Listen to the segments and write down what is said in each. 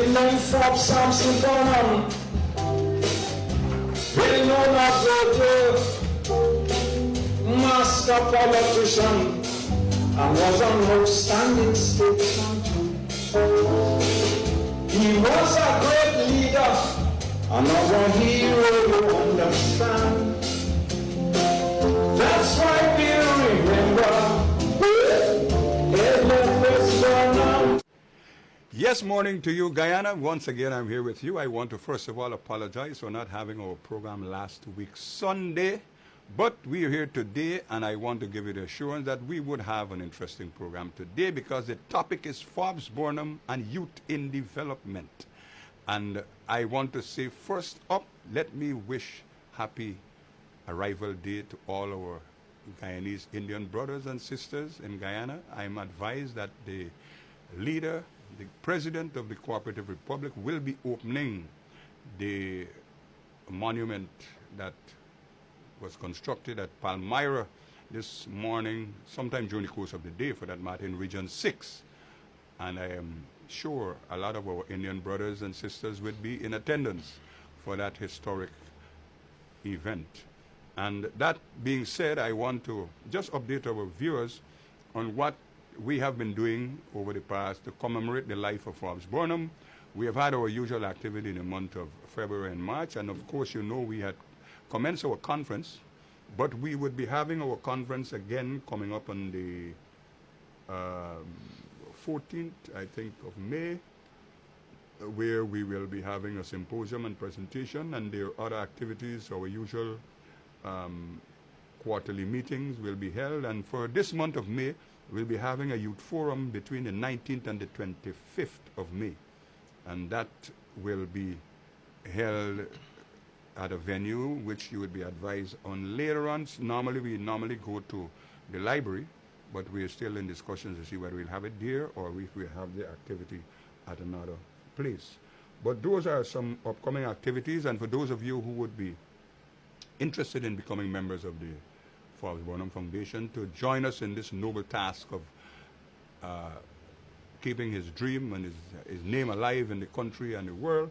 name Forbes Samson Bonham, well known as the master politician and was an outstanding statesman. He was a great leader and our hero, you understand. That's why we remember Edmund Bonham. Yes, morning to you, Guyana. Once again, I'm here with you. I want to first of all apologize for not having our program last week, Sunday. But we are here today, and I want to give you the assurance that we would have an interesting program today because the topic is Forbes Bonham and youth in development. And I want to say first up, let me wish happy arrival day to all our Guyanese Indian brothers and sisters in Guyana. I'm advised that the leader, the president of the Cooperative Republic, will be opening the monument that was constructed at Palmyra this morning, sometime during the course of the day, for that matter, in Region 6. And I am sure a lot of our Indian brothers and sisters would be in attendance for that historic event. And that being said, I want to just update our viewers on what we have been doing over the past to commemorate the life of Forbes Bonham. We have had our usual activity in the month of February and March, and of course, you know, we had commenced our conference, but we would be having our conference again coming up on the 14th, I think, of May, where we will be having a symposium and presentation, and there are other activities. Our usual quarterly meetings will be held, and for this month of May, we'll be having a youth forum between the 19th and the 25th of May, and that will be held at a venue which you would be advised on later on. We normally go to the library, but we are still in discussions to see whether we'll have it there or if we have the activity at another place. But those are some upcoming activities, and for those of you who would be interested in becoming members of the Forbes Bonham Foundation to join us in this noble task of keeping his dream and his name alive in the country and the world,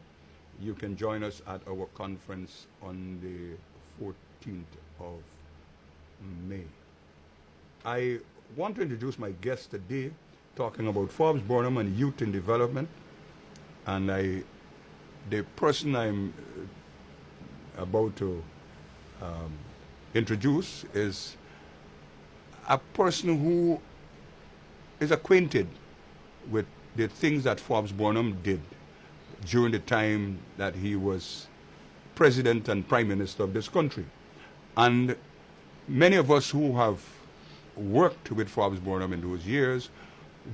you can join us at our conference on the 14th of May. I want to introduce my guest today, talking about Forbes Bonham and youth in development. And the person I'm about to introduce is a person who is acquainted with the things that Forbes Bonham did during the time that he was president and prime minister of this country. And many of us who have worked with Forbes Bonham in those years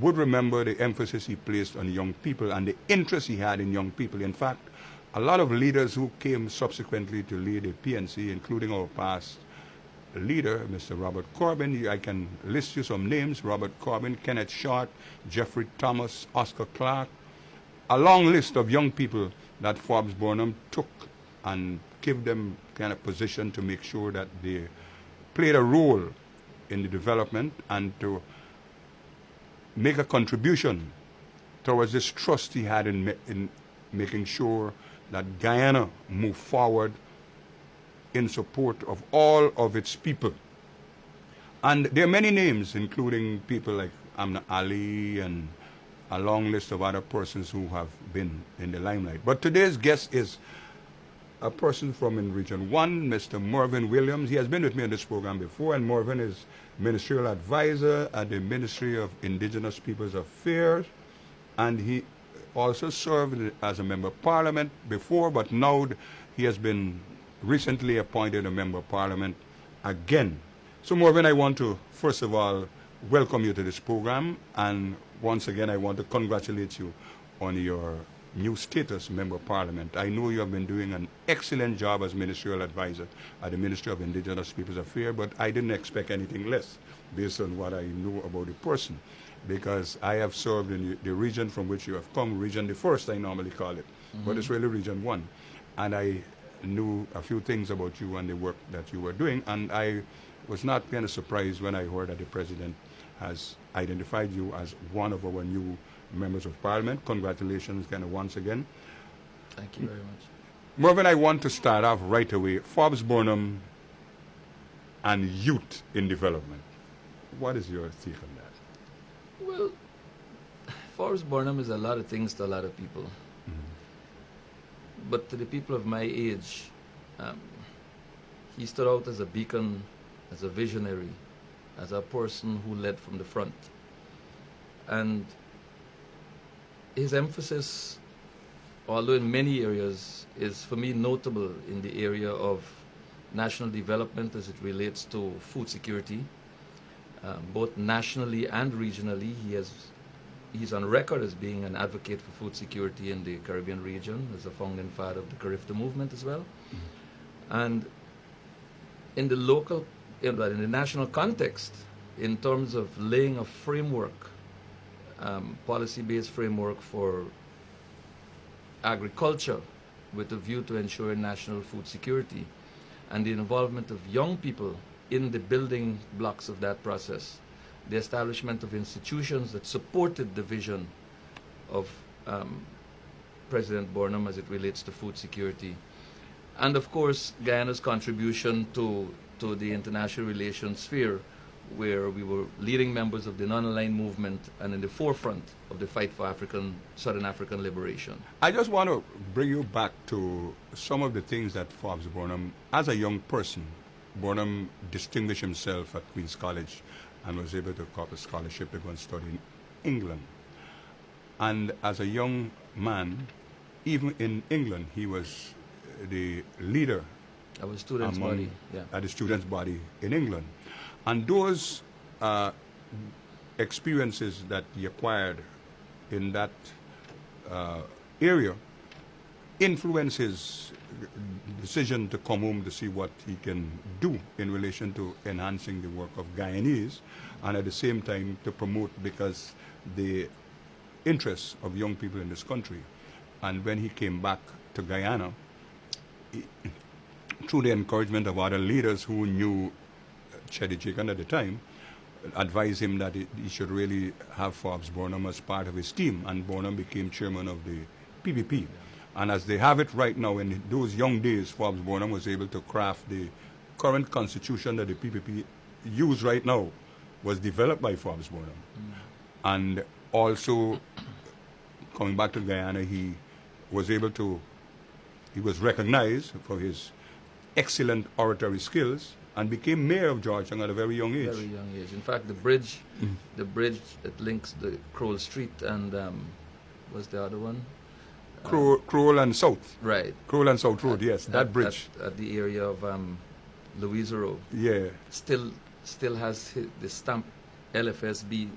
would remember the emphasis he placed on young people and the interest he had in young people. In fact, a lot of leaders who came subsequently to lead the PNC, including our past leader, Mr. Robert Corbin, I can list you some names: Robert Corbin, Kenneth Short, Jeffrey Thomas, Oscar Clark, a long list of young people that Forbes Bonham took and gave them kind of position to make sure that they played a role in the development and to make a contribution towards this trust he had in making sure that Guyana moved forward in support of all of its people. And there are many names, including people like Amna Ali and a long list of other persons who have been in the limelight. But today's guest is a person from in Region 1, Mr. Mervyn Williams. He has been with me on this program before, and Mervyn is Ministerial Advisor at the Ministry of Indigenous Peoples Affairs, and he also served as a Member of Parliament before, but now he has been recently appointed a Member of Parliament again. So Mervyn, I want to first of all welcome you to this program, and once again I want to congratulate you on your new status, Member of Parliament. I know you have been doing an excellent job as Ministerial Advisor at the Ministry of Indigenous Peoples Affairs, but I didn't expect anything less based on what I know about the person, because I have served in the region from which you have come, Region the First, I normally call it, but it's really Region 1. And I knew a few things about you and the work that you were doing, and I was not kind of surprised when I heard that the President has identified you as one of our new members of parliament. Congratulations kind of once again. Thank you very much. Mervyn, I want to start off right away. Forbes Burnham and youth in development. What is your take on that? Well, Forbes Burnham is a lot of things to a lot of people. But to the people of my age, he stood out as a beacon, as a visionary, as a person who led from the front. And his emphasis, although in many areas, is for me notable in the area of national development as it relates to food security. Both nationally and regionally, he's on record as being an advocate for food security in the Caribbean region, as a founding father of the Carifta movement as well. And in the local, in the national context, in terms of laying a framework, policy-based framework for agriculture with a view to ensuring national food security, and the involvement of young people in the building blocks of that process, the establishment of institutions that supported the vision of President Burnham as it relates to food security. And of course, Guyana's contribution to the international relations sphere, where we were leading members of the non-aligned movement and in the forefront of the fight for Southern African liberation. I just want to bring you back to some of the things that Forbes Burnham, as a young person, Burnham distinguished himself at Queen's College and was able to cop a scholarship to go and study in England. And as a young man, even in England, he was the leader Our students' among body, yeah. at the students' body in England. And those experiences that he acquired in that area influence his decision to come home to see what he can do in relation to enhancing the work of Guyanese, and at the same time to promote, because the interests of young people in this country. And when he came back to Guyana, through the encouragement of other leaders who knew Cheddi Jagan at the time, advised him that he should really have Forbes Burnham as part of his team, and Burnham became chairman of the PPP. And as they have it right now, in those young days, Forbes Burnham was able to craft the current constitution that the PPP use right now, was developed by Forbes Burnham. And also, coming back to Guyana, he was recognized for his excellent oratory skills and became mayor of Georgetown at a very young age. Very young age. In fact, the bridge that links the Crowell Street and what's the other one? Crowell and South. Right. Crowell and South Road, yes, that bridge. At the area of Louisa Road. Yeah. Still has the stamp LFSB.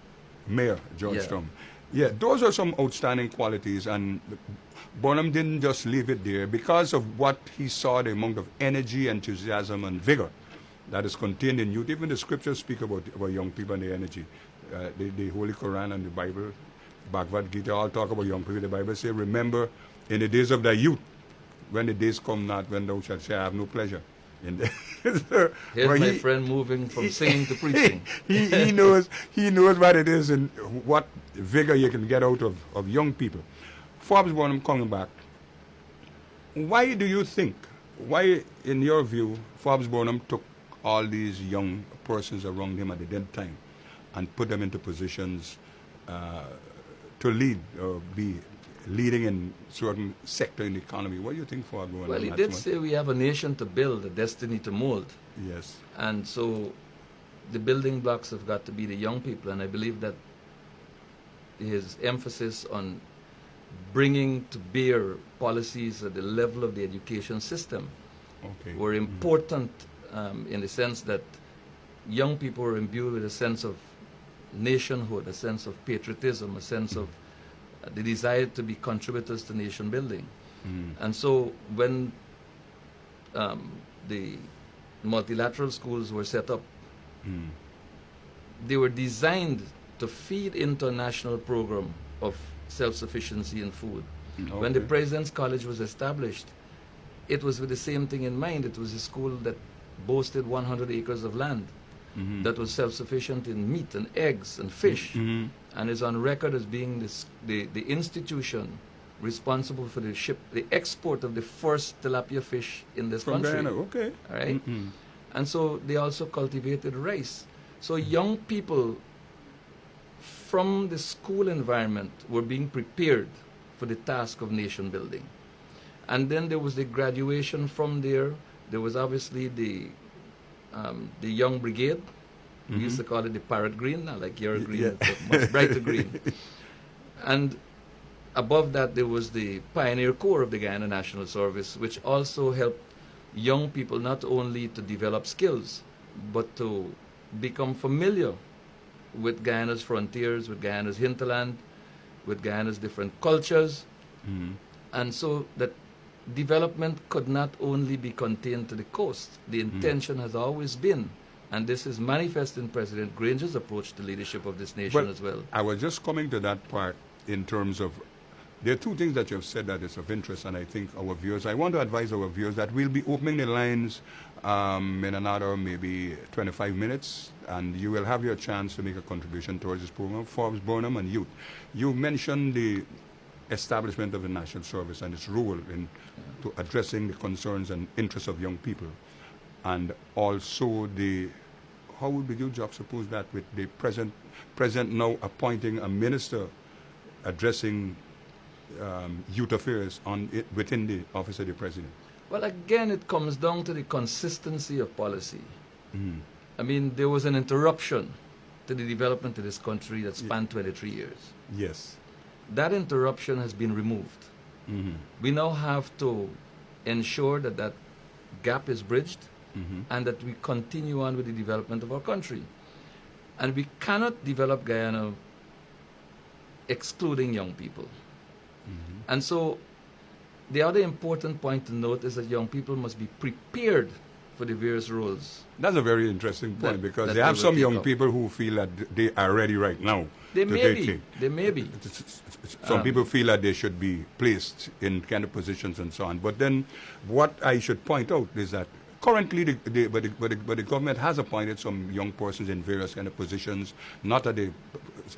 Mayor Georgetown. Yeah, those are some outstanding qualities, and Burnham didn't just leave it there because of what he saw, the amount of energy, enthusiasm, and vigor that is contained in youth. Even the scriptures speak about young people and their energy. The Holy Quran and the Bible, Bhagavad Gita, all talk about young people. The Bible says, remember in the days of thy youth, when the days come not, when thou shalt say, I have no pleasure. Here's my friend moving from singing to preaching. he knows what it is and what vigor you can get out of young people. Forbes Burnham, coming back, why do you think, why in your view, Forbes Burnham took all these young persons around him at the dead time and put them into positions to lead or be leading in certain sector in the economy? What do you think, Forbes Burnham? Well, he did say we have a nation to build, a destiny to mold. Yes. And so the building blocks have got to be the young people, and I believe that his emphasis on bringing to bear policies at the level of the education system were important in the sense that young people were imbued with a sense of nationhood, a sense of patriotism, a sense of the desire to be contributors to nation building. And so when the multilateral schools were set up, they were designed to feed into a national program of self-sufficiency in food. When the President's College was established, it was with the same thing in mind. It was a school that boasted 100 acres of land. that was self-sufficient in meat and eggs and fish, and is on record as being the institution responsible for the export of the first tilapia fish in this From country. Guyana, okay. All right? And so they also cultivated rice. So young people from the school environment were being prepared for the task of nation building. And then there was the graduation from there. There was obviously the young brigade. We used to call it the parrot green, not like your green, Yeah. it's a much brighter green. And above that, there was the Pioneer Corps of the Guyana National Service, which also helped young people not only to develop skills, but to become familiar with Guyana's frontiers, with Guyana's hinterland, with Guyana's different cultures. And so that development could not only be contained to the coast. The intention has always been, and this is manifest in President Granger's approach to leadership of this nation as well. I was just coming to that part in terms of, there are two things that you have said that is of interest, and I think our viewers, I want to advise our viewers that we'll be opening the lines in another maybe 25 minutes, and you will have your chance to make a contribution towards this program, Forbes Burnham and Youth. You mentioned the establishment of the National Service and its role in to addressing the concerns and interests of young people, and also how would you juxtapose that with the president now appointing a minister addressing youth affairs within the office of the president? Well, again, it comes down to the consistency of policy. I mean, there was an interruption to the development of this country that spanned 23 years. Yes. That interruption has been removed. We now have to ensure that that gap is bridged and that we continue on with the development of our country. And we cannot develop Guyana excluding young people. And so the other important point to note is that young people must be prepared for the various roles. That's a very interesting point, because that they they have will some take young up. people who feel that they are ready right now. They to may take be. it. They may be. Some people feel that they should be placed in kind of positions and so on. But then what I should point out is that currently the government has appointed some young persons in various kind of positions,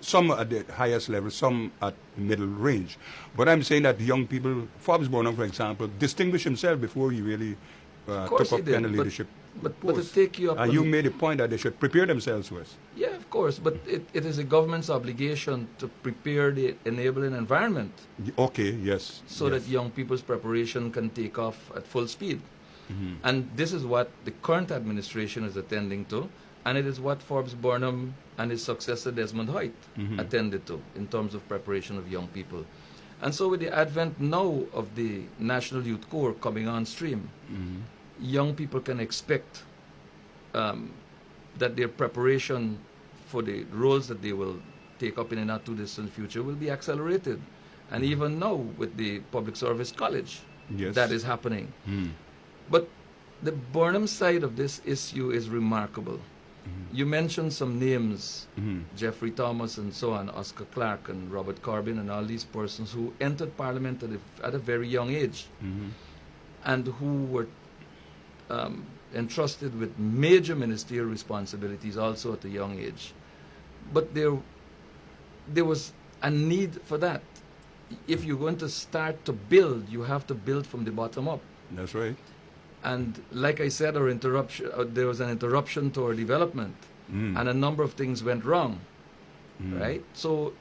some at the highest level, some at middle range. But I'm saying that young people, Forbes Burnham, for example, distinguished himself before he really course took he up did, kind of but- leadership But to posts. take you up And on you made a point that they should prepare themselves first. Yeah, of course, but it is a government's obligation to prepare the enabling environment Okay, yes. so yes. that young people's preparation can take off at full speed. And this is what the current administration is attending to, and it is what Forbes Burnham and his successor Desmond Hoyt attended to in terms of preparation of young people. And so with the advent now of the National Youth Corps coming on stream, young people can expect that their preparation for the roles that they will take up in a not too distant future will be accelerated. And even now with the Public Service College, Yes. that is happening. But the Burnham side of this issue is remarkable. You mentioned some names, Jeffrey Thomas and so on, Oscar Clark and Robert Corbin and all these persons who entered Parliament at a very young age and who were entrusted with major ministerial responsibilities also at a young age. But there was a need for that. If you're going to start to build, you have to build from the bottom up. That's right. And like I said, there was an interruption to our development, and a number of things went wrong, right? So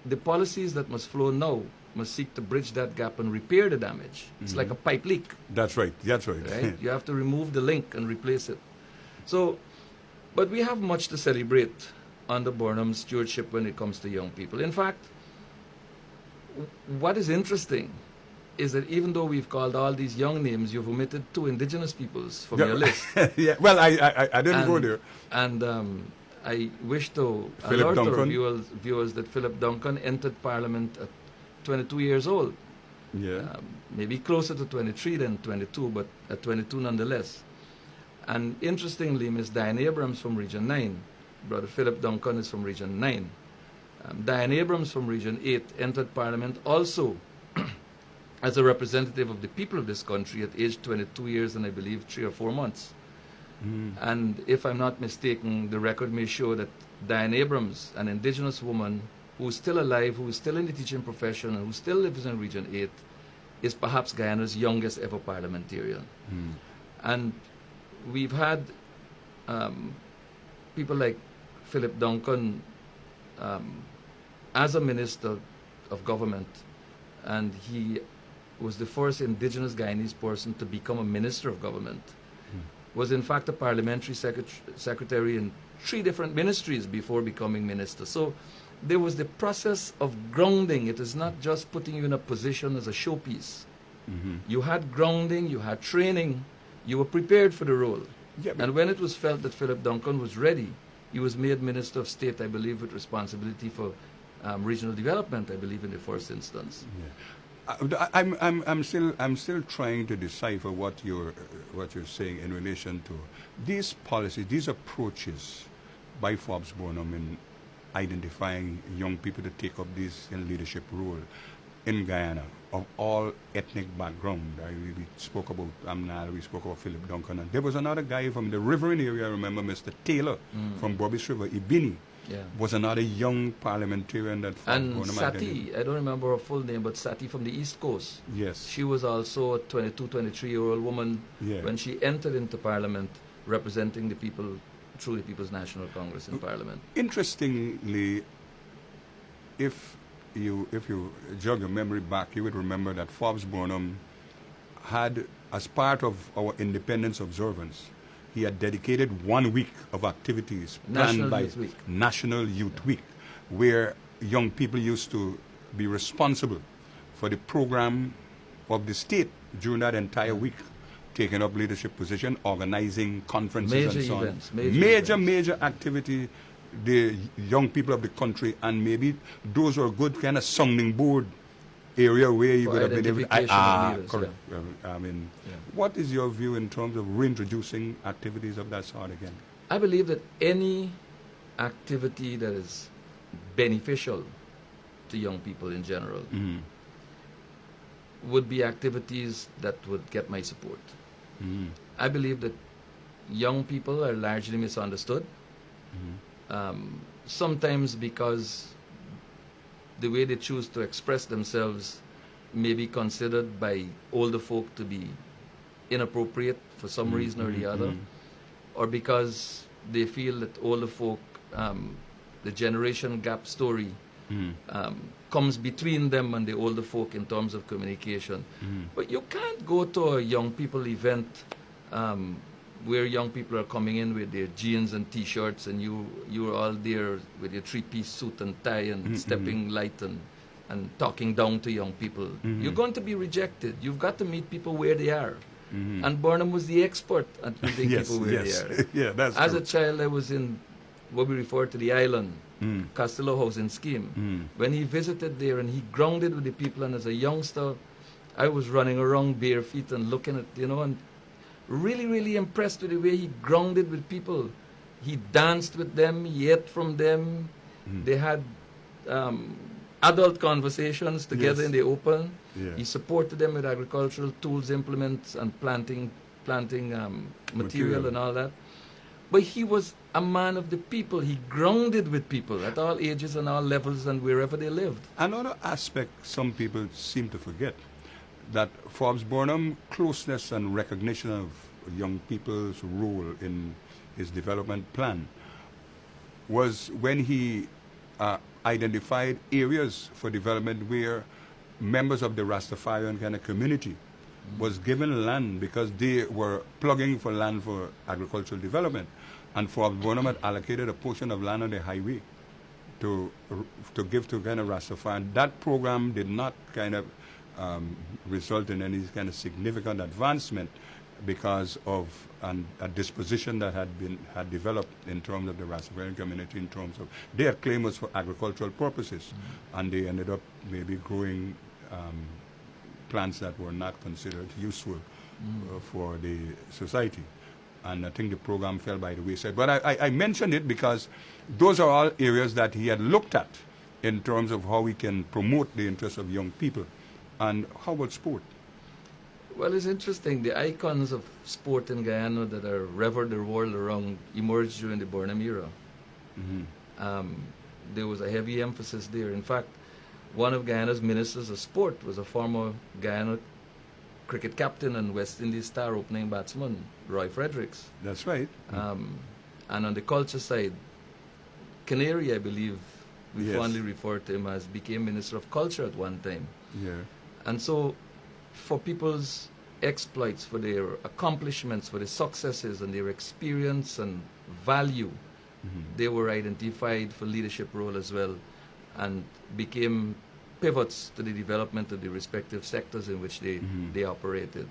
the policies that must flow now must seek to bridge that gap and repair the damage. It's like a pipe leak, That's right. That's right. right? You have to remove the link and replace it. So, but we have much to celebrate under Burnham's stewardship when it comes to young people. In fact, what is interesting is that even though we've called all these young names, you've omitted 2 indigenous peoples from your list. Yeah. Well, I didn't go there. And I wish to Philip alert our Duncan. viewers that Philip Duncan entered Parliament at 22 years old. Yeah. Maybe closer to 23 than 22, but at 22 nonetheless. And interestingly, Miss Diane Abrams from Region 9, Brother Philip Duncan is from Region 9. Diane Abrams from Region 8 entered Parliament also as a representative of the people of this country at age 22 years and I believe 3 or 4 months. And if I'm not mistaken, the record may show that Diane Abrams, an indigenous woman who's still alive, who is still in the teaching profession, and who still lives in Region 8, is perhaps Guyana's youngest ever parliamentarian. And we've had people like Philip Duncan as a minister of government, and he was the first indigenous Guyanese person to become a minister of government. Was in fact a parliamentary secretary in 3 different ministries before becoming minister. So there was the process of grounding. It is not just putting you in a position as a showpiece. You had grounding, you had training, you were prepared for the role. Yeah, And when it was felt that Philip Duncan was ready, he was made Minister of State, I believe, with responsibility for regional development, I believe, in the first instance. I'm still trying to decipher what you're saying in relation to these policies, these approaches by Forbes Burnham in identifying young people to take up this leadership role in Guyana of all ethnic background. We spoke about Amnal, we spoke about Philip Duncan, and there was another guy from the Riverine area. I remember Mr. Taylor from Bobby's River, Ibini. Yeah. Was another young parliamentarian that Forbes And Burnham Sati, identified. I don't remember her full name, but Sati from the East Coast. Yes. She was also a 22, 23-year-old woman Yeah. when she entered into Parliament representing the people through the People's National Congress in Parliament. Interestingly, if you jog your memory back, you would remember that Forbes Burnham had, as part of our independence observance, he had dedicated 1 week of activities planned National by Youth Week. National Youth Week, where young people used to be responsible for the program of the state during that entire week, taking up leadership position, organizing conferences Major and so events, on. major events. Major activity, the young people of the country, and maybe those were good kind of sounding board area where you For would have been able to... identification of leaders, correct. I mean, what is your view in terms of reintroducing activities of that sort again? I believe that any activity that is beneficial to young people in general would be activities that would get my support. I believe that young people are largely misunderstood, sometimes because the way they choose to express themselves may be considered by older folk to be inappropriate for some reason or the other, or because they feel that older folk, the generation gap story comes between them and the older folk in terms of communication. But you can't go to a young people event where young people are coming in with their jeans and T-shirts, and you're all there with your 3-piece suit and tie and stepping light and talking down to young people. You're going to be rejected. You've got to meet people where they are. And Burnham was the expert at meeting people where they are. Yeah, that's As true. a child, I was in what we refer to the island, Castillo Housing Scheme. When he visited there and he grounded with the people, and as a youngster, I was running around bare feet and looking at, and really, really impressed with the way he grounded with people. He danced with them, he ate from them. They had adult conversations together Yes. in the open. Yeah. He supported them with agricultural tools, implements, and planting material and all that. But he was a man of the people. He grounded with people at all ages and all levels and wherever they lived. Another aspect some people seem to forget, that Forbes Burnham closeness and recognition of young people's role in his development plan was when he identified areas for development where members of the Rastafarian kind of community was given land because they were plugging for land for agricultural development. And Forbes Burnham had allocated a portion of land on the highway to give to kind of Rastafarian. That program did not kind of result in any kind of significant advancement because of a disposition that had developed in terms of the Rastafarian community, in terms of their claim was for agricultural purposes, and they ended up maybe growing plants that were not considered useful for the society. And I think the program fell by the wayside. But I mentioned it because those are all areas that he had looked at in terms of how we can promote the interests of young people. And how about sport? Well, it's interesting. The icons of sport in Guyana that are revered the world around emerged during the Burnham era. There was a heavy emphasis there. In fact, one of Guyana's ministers of sport was a former Guyana cricket captain and West Indies star opening batsman, Roy Fredericks. That's right. And on the culture side, Canary, I believe, we Yes. fondly refer to him as became Minister of Culture at one time. Yeah. And so, for people's exploits, for their accomplishments, for their successes and their experience and value, they were identified for leadership role as well and became pivots to the development of the respective sectors in which they operated.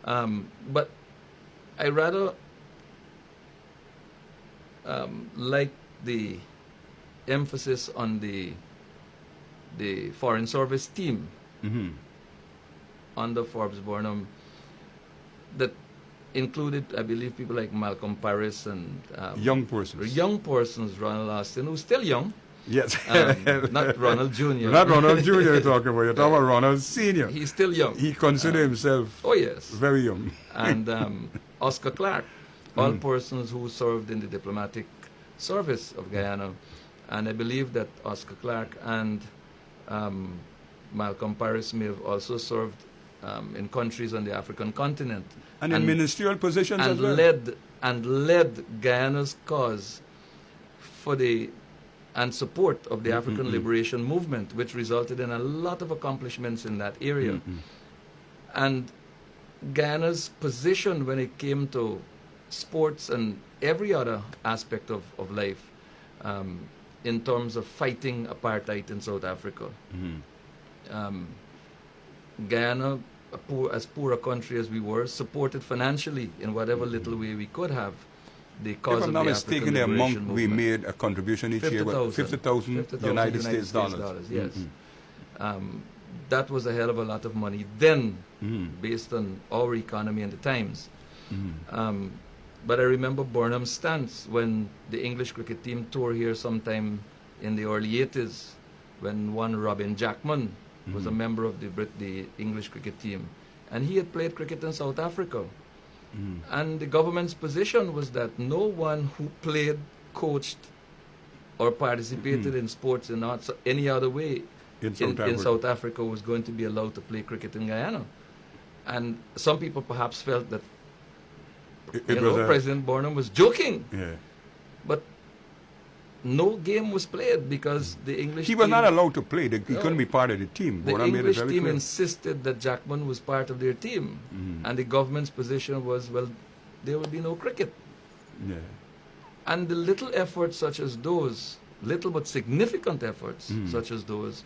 But I rather like the emphasis on the Foreign Service team under Forbes Burnham that included, I believe, people like Malcolm Paris and Young persons. young persons, Ronald Austin, who's still young, Yes. not Ronald Jr. Not Ronald Jr. you're talking about. You're talking about Ronald Sr. He's still young. He considered himself Oh, yes. very young. And Oscar Clark, all persons who served in the diplomatic service of Guyana. And I believe that Oscar Clark and Malcolm Paris may have also served in countries on the African continent. And in ministerial positions as well. led Guyana's cause for the and support of the African liberation movement, which resulted in a lot of accomplishments in that area. And Guyana's position when it came to sports and every other aspect of life in terms of fighting apartheid in South Africa. Guyana, as poor a country as we were, supported financially in whatever little way we could have the cause If I'm of not the mistaken, African the liberation amount we movement. made a contribution each year, 50,000 $50,000 United States dollars. Yes. That was a hell of a lot of money then, based on our economy and the times. But I remember Burnham's stance when the English cricket team toured here sometime in the early 80s, when one Robin Jackman was a member of the English cricket team. And he had played cricket in South Africa. And the government's position was that no one who played, coached, or participated in sports in any other way In in South Africa was going to be allowed to play cricket in Guyana. And some people perhaps felt that President Burnham was joking. Yeah. But no game was played because the English He was team, not allowed to play. He couldn't be part of the team. the Burnham made it English very team clear. insisted that Jackman was part of their team. And the government's position was, well, there will be no cricket. Yeah. And the little efforts such as those, little but significant efforts such as those,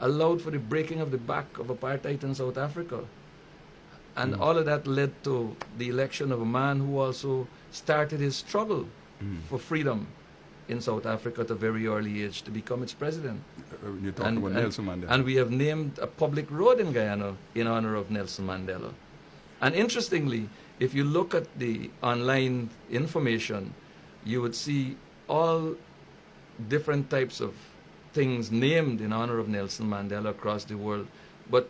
allowed for the breaking of the back of apartheid in South Africa. And all of that led to the election of a man who also started his struggle for freedom in South Africa at a very early age to become its president. You're talking about Nelson Mandela. And we have named a public road in Guyana in honor of Nelson Mandela. And interestingly, if you look at the online information, you would see all different types of things named in honor of Nelson Mandela across the world. But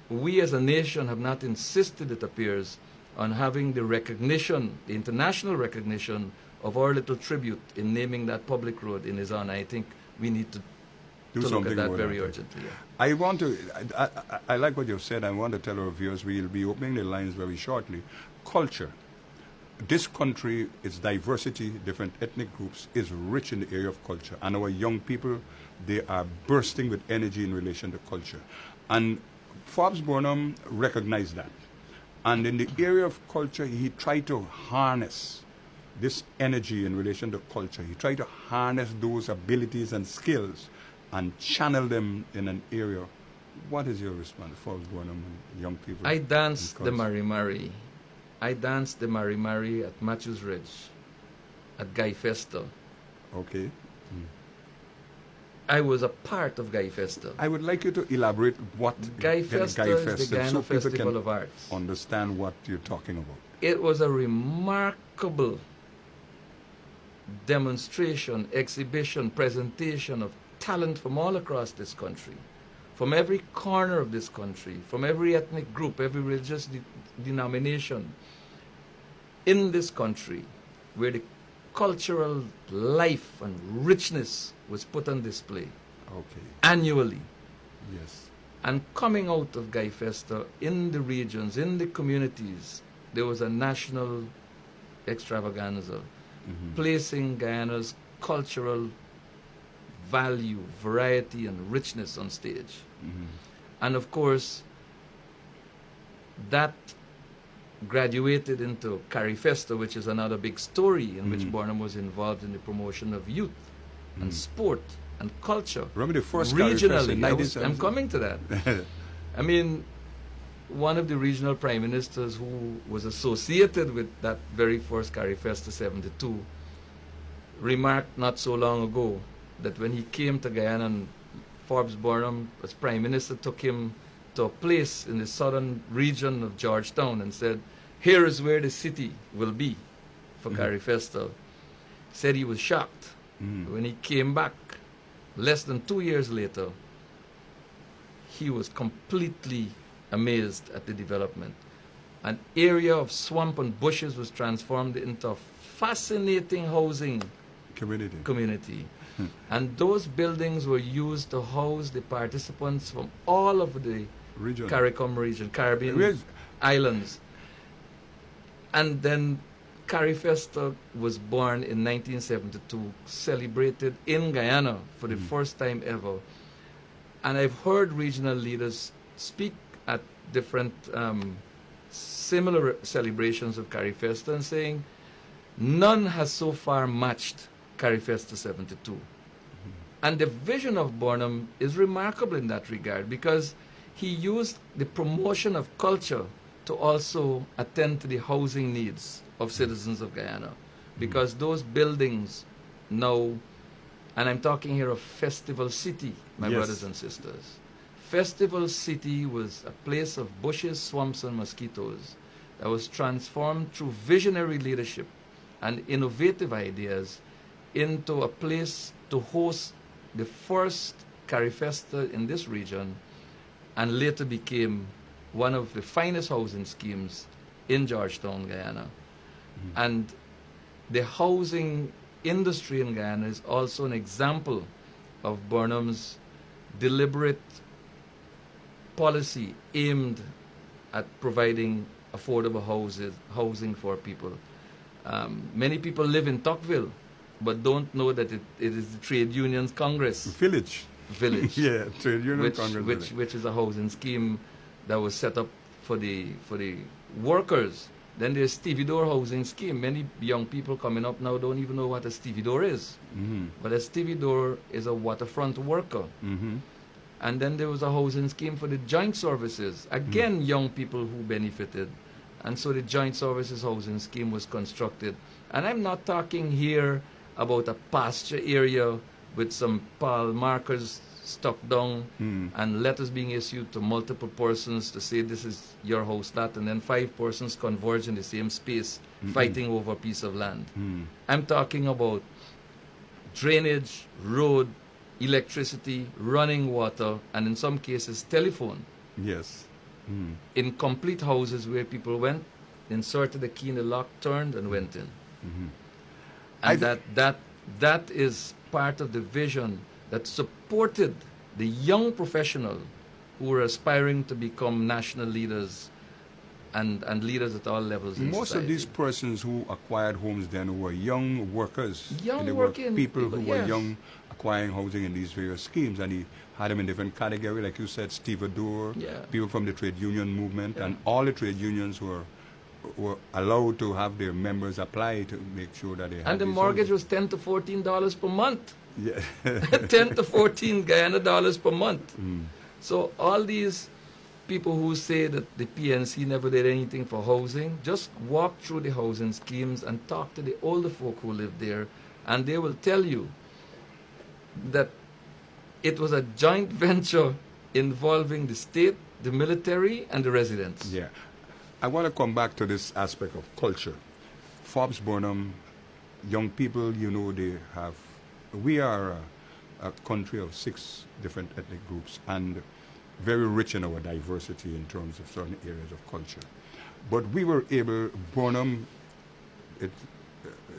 we as a nation have not insisted, it appears, on having the recognition, the international recognition of our little tribute in naming that public road in his honor. I think we need to look at that very urgently. Yeah. I want to, I like what you've said. I want to tell our viewers we'll be opening the lines very shortly. Culture. This country, its diversity, different ethnic groups, is rich in the area of culture. And our young people, they are bursting with energy in relation to culture. And Forbes Burnham recognized that. And in the area of culture, he tried to harness this energy in relation to culture. He tried to harness those abilities and skills and channel them in an area. What is your response, Forbes Burnham, and young people? I danced the Mari Mari. I danced the Mari Mari at Matthews Ridge, at Guy Festa. Okay. I was a part of Guy Festa. I would like you to elaborate what Guy Festa is the Guyana so people Festival can of Arts. understand what you're talking about. It was a remarkable demonstration, exhibition, presentation of talent from all across this country, from every corner of this country, from every ethnic group, every religious denomination in this country, where the cultural life and richness was put on display Okay. annually. Yes. And coming out of Guy Festa, in the regions, in the communities, there was a national extravaganza, placing Guyana's cultural value, variety, and richness on stage. And of course, that graduated into Carifesta, which is another big story in which Burnham was involved in the promotion of youth and sport and culture. Remember the first Carifesta in Regionally, I'm 1970? coming to that. I mean, one of the regional prime ministers who was associated with that very first Carifesta 72 remarked not so long ago that when he came to Guyana and Forbes Burnham as prime minister took him to a place in the southern region of Georgetown and said, here is where the city will be for Carifesta. Said he was shocked. When he came back less than 2 years later, he was completely amazed at the development. An area of swamp and bushes was transformed into a fascinating housing community. And those buildings were used to house the participants from all of the Region. CARICOM region, Caribbean Yes. islands. And then Carifesta was born in 1972, celebrated in Guyana for the first time ever. And I've heard regional leaders speak at different similar celebrations of Carifesta and saying, none has so far matched Carifesta 72. And the vision of Burnham is remarkable in that regard because he used the promotion of culture to also attend to the housing needs of citizens of Guyana. Because those buildings now, and I'm talking here of Festival City, my Yes. brothers and sisters. Festival City was a place of bushes, swamps, and mosquitoes that was transformed through visionary leadership and innovative ideas into a place to host the first Carifesta in this region and later became one of the finest housing schemes in Georgetown, Guyana. And the housing industry in Guyana is also an example of Burnham's deliberate policy aimed at providing affordable housing for people. Many people live in Tocqueville, but don't know that it is the Trade Unions Congress Village. Yeah, Trade Union Congress. which is a housing scheme that was set up for the workers. Then there's Stevedore housing scheme. Many young people coming up now don't even know what a stevedore is. But a stevedore is a waterfront worker. And then there was a housing scheme for the joint services. Again, young people who benefited. And so the joint services housing scheme was constructed. And I'm not talking here about a pasture area with some pall markers stuck down and letters being issued to multiple persons to say this is your house lot, and then 5 persons converge in the same space fighting over a piece of land. I'm talking about drainage, road, electricity, running water, and in some cases telephone. Yes. In complete houses where people went, inserted the key in the lock, turned, and went in. And that is part of the vision that supported the young professional who were aspiring to become national leaders and leaders at all levels in Most society. of these persons who acquired homes then were young workers. Young and they were working people who people, were yes. young acquiring housing in these various schemes. And he had them in different categories, like you said, stevedore, Yeah. people from the trade union movement, Yeah. and all the trade unions were allowed to have their members apply to make sure that they had And the these mortgage houses. was $10 to $14 per month. Yeah. 10 to 14 Guyana dollars per month. So all these people who say that the PNC never did anything for housing, just walk through the housing schemes and talk to the older folk who live there, and they will tell you that it was a joint venture involving the state, the military, and the residents. Yeah. I want to come back to this aspect of culture. Forbes Burnham, young people, you know, we are a country of 6 different ethnic groups, and very rich in our diversity in terms of certain areas of culture. But we were able, Burnham,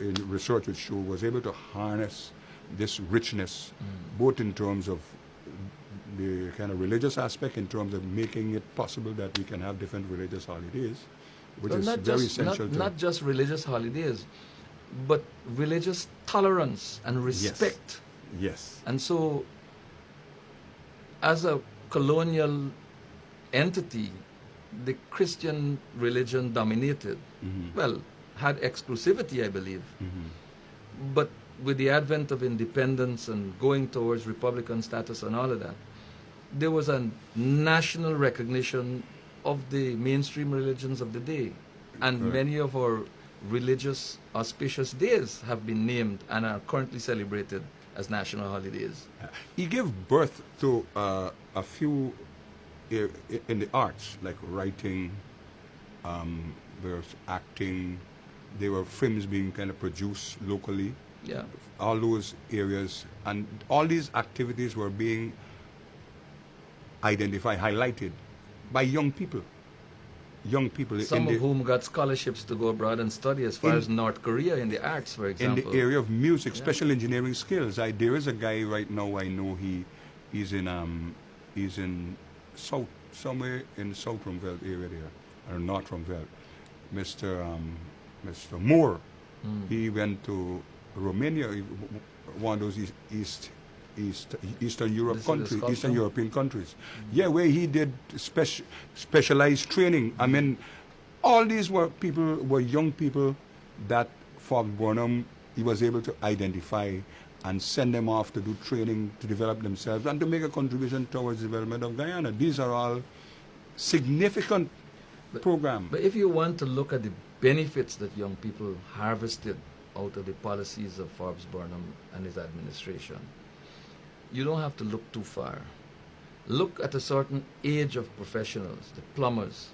in research which showed, was able to harness this richness, both in terms of the kind of religious aspect, in terms of making it possible that we can have different religious holidays, which Well, is not very just, essential not just religious holidays, but religious tolerance and respect. Yes. And so, as a colonial entity, the Christian religion dominated. Well, had exclusivity, I believe. But with the advent of independence and going towards republican status and all of that, there was a national recognition of the mainstream religions of the day. And Correct. many of our religious auspicious days have been named and are currently celebrated as national holidays. He gave birth to a few in the arts, like writing, there's acting, there were films being kind of produced locally, Yeah. all those areas, and all these activities were being identified, highlighted by young people. Young people Some in of whom got scholarships to go abroad and study, as far In- as North Korea in the arts, for in example. the area of music, Yeah. special engineering skills. There is a guy right now I know he's in South, somewhere in South Rumveld area there, or North Rumveld. Mr. Moore, he went to Romania, one of those Eastern Europe This is countries, Scotland? Eastern European countries. Yeah, where he did specialized training. I mean, all these were young people that Forbes Burnham, he was able to identify and send them off to do training to develop themselves and to make a contribution towards the development of Guyana. These are all significant programs. But if you want to look at the benefits that young people harvested out of the policies of Forbes Burnham and his administration, you don't have to look too far. Look at a certain age of professionals, the plumbers,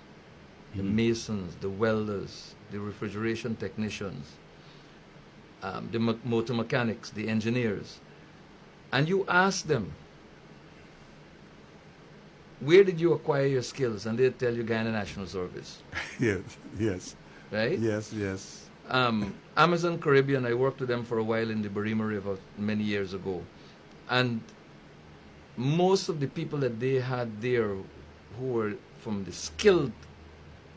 the masons, the welders, the refrigeration technicians, the motor mechanics, the engineers, and you ask them, where did you acquire your skills? And they'll tell you Guyana National Service, Yes. right? Yes. Amazon Caribbean, I worked with them for a while in the Barima River many years ago. And most of the people that they had there who were from the skilled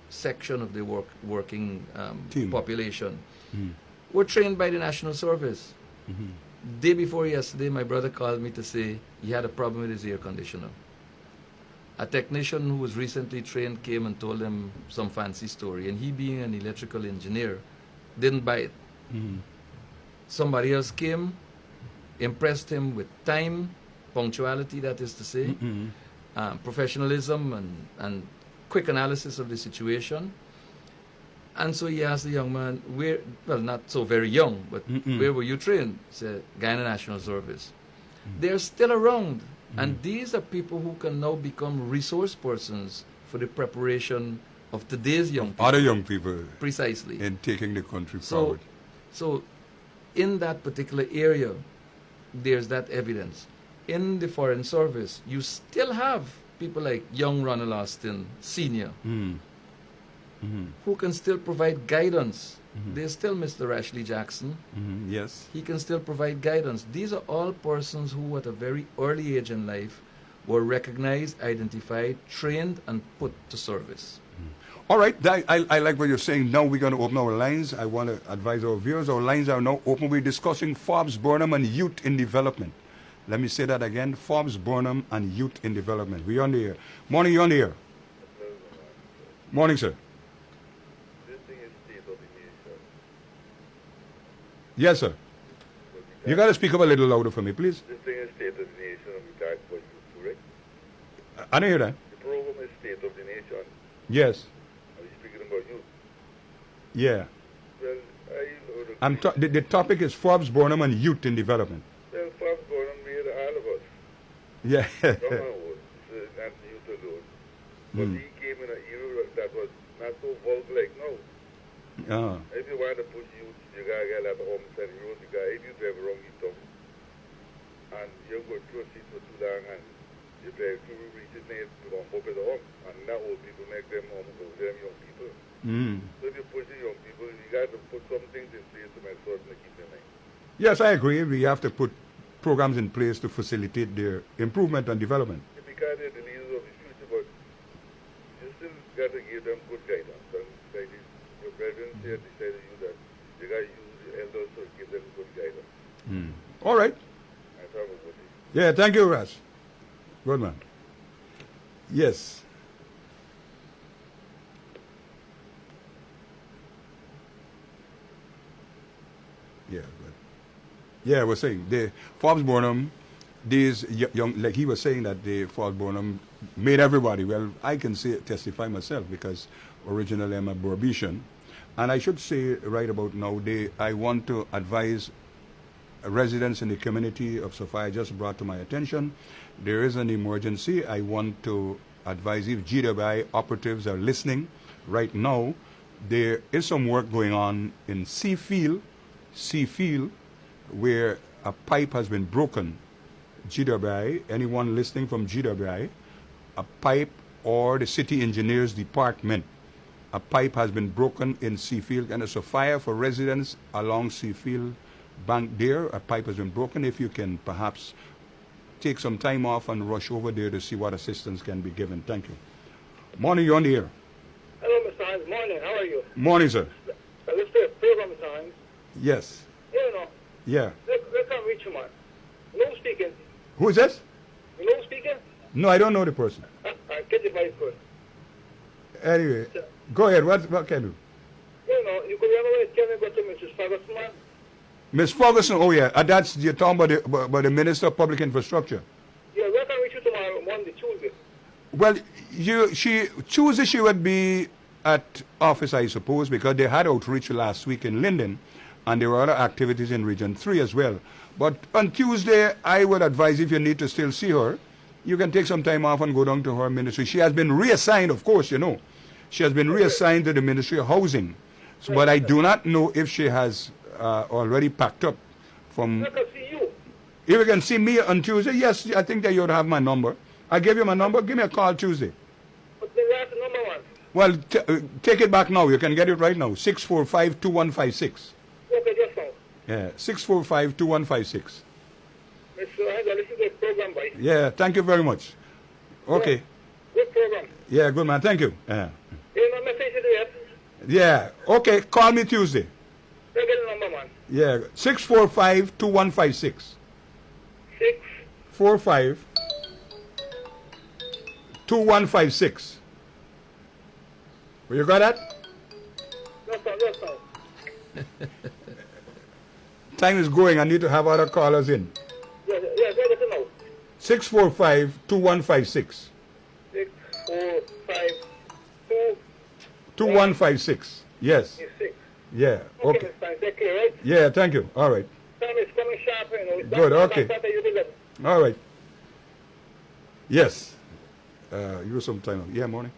section of the working Team. population were trained by the National Service. Day before yesterday, my brother called me to say he had a problem with his air conditioner. A technician who was recently trained came and told him some fancy story, and he, being an electrical engineer, didn't buy it. Somebody else came, impressed him with time, punctuality, that is to say, professionalism and quick analysis of the situation. And so he asked the young man, not so very young, but where were you trained? He said, Guyana National Service. They're still around. And these are people who can now become resource persons for the preparation of today's young people. Other young people Precisely. in taking the country forward. So in that particular area, there's that evidence. In the Foreign Service, you still have people like young Ronald Austin, Sr., who can still provide guidance. There's still Mr. Ashley Jackson. Yes. He can still provide guidance. These are all persons who at a very early age in life were recognized, identified, trained, and put to service. All right, I like what you're saying. Now we're going to open our lines. I want to advise our viewers, our lines are now open. We're discussing Forbes Burnham and youth in development. Let me say that again, Forbes Burnham and youth in development. We're on the air. Morning, you're on the air. Morning, sir. This thing is state of the nation. Yes, sir. You got to speak up a little louder for me, please. This thing is state of the nation, and we talk about youth, correct? I didn't hear that. The program is state of the nation. Yes. Are you speaking about youth? Yeah. Well, I know The topic is Forbes Burnham and youth in development. well, Forbes Burnham made all of us. Yeah. Somehow, not youth alone. But he came in an era that was not so vulgar like now. If you want to push youth, you got to get a lot of homes and roads. You got to, if you drive wrong, you dumb. And you go through it for too long, and you try to reach it near to one pop it home. And now old people make them home go them young people. So if you push the young people, you got to put some things in place to make certain to keep them in. Yes, I agree. We have to put programs in place to facilitate their improvement and development. Because they're the leaders of the future, but you still got to give them good guidance. And like your brethren said, they said to you that you got to use the elders to give them good guidance. All right. I thought it was good. Yeah, thank you, Ras. Good man. Yes. Yeah, but yeah, I was saying the Forbes Burnham, these young, like he was saying that the Forbes Burnham made everybody. Well, I can testify myself because originally I'm a Burbetian, and I should say right about now, I want to advise residents in the community of Sophia just brought to my attention. There is an emergency. I want to advise if GWI operatives are listening right now. There is some work going on in Seafield, where a pipe has been broken. GWI, anyone listening from GWI, a pipe or the city engineers department, a pipe has been broken in Seafield, and it's a fire for residents along Seafield bank there. A pipe has been broken. If you can perhaps take some time off and rush over there to see what assistance can be given. Thank you. Morning, you're on the air. Hello, Mr. Hines. Morning. How are you? Morning, sir. Let's do a program, Mr. Hines. Yes. You know, Yeah. let's not reach you, man. You know who's speaking? Who is this? You know who's speaking? No, I don't know the person. Get the vice first. Anyway, go ahead. What can I do? You know, you could remember when Kevin got to Mrs. Ferguson, man? Miss Ferguson, oh yeah, that's, you're talking about the Minister of Public Infrastructure. Yeah, where can I reach you tomorrow, Monday, Tuesday? Well, Tuesday she would be at office, I suppose, because they had outreach last week in Linden, and there were other activities in Region 3 as well. But on Tuesday, I would advise if you need to still see her, you can take some time off and go down to her ministry. She has been reassigned, of course, you know. She has been reassigned to the Ministry of Housing. So, but I do not know if she has already packed up from... I can see you. If you can see me on Tuesday, yes, I think that you would have my number. I gave you my number. Give me a call Tuesday. But the last number one. Well, take it back now. You can get it right now. 645-2156. Okay, just now. Yeah, 645-2156. Mr. Hines, I listen to the program, boy. Yeah, thank you very much. Okay. Good program. Yeah, good man. Thank you. Yeah. You know my message to you? Yeah. Okay, call me Tuesday. Get the number, man. Yeah, 645-2156. 645-2156. Well, you got that? Just now. Time is going. I need to have other callers in. Yeah, get it now. 645-2156. 645-2. 2156. Yes. 6. Yeah. Okay, Okay. Mr. Hines, take care, right? Yeah, thank you. All right. Time is coming sharp, you know. Good, okay. That's what you deliver. All right. Yes. You some time. Yeah, morning.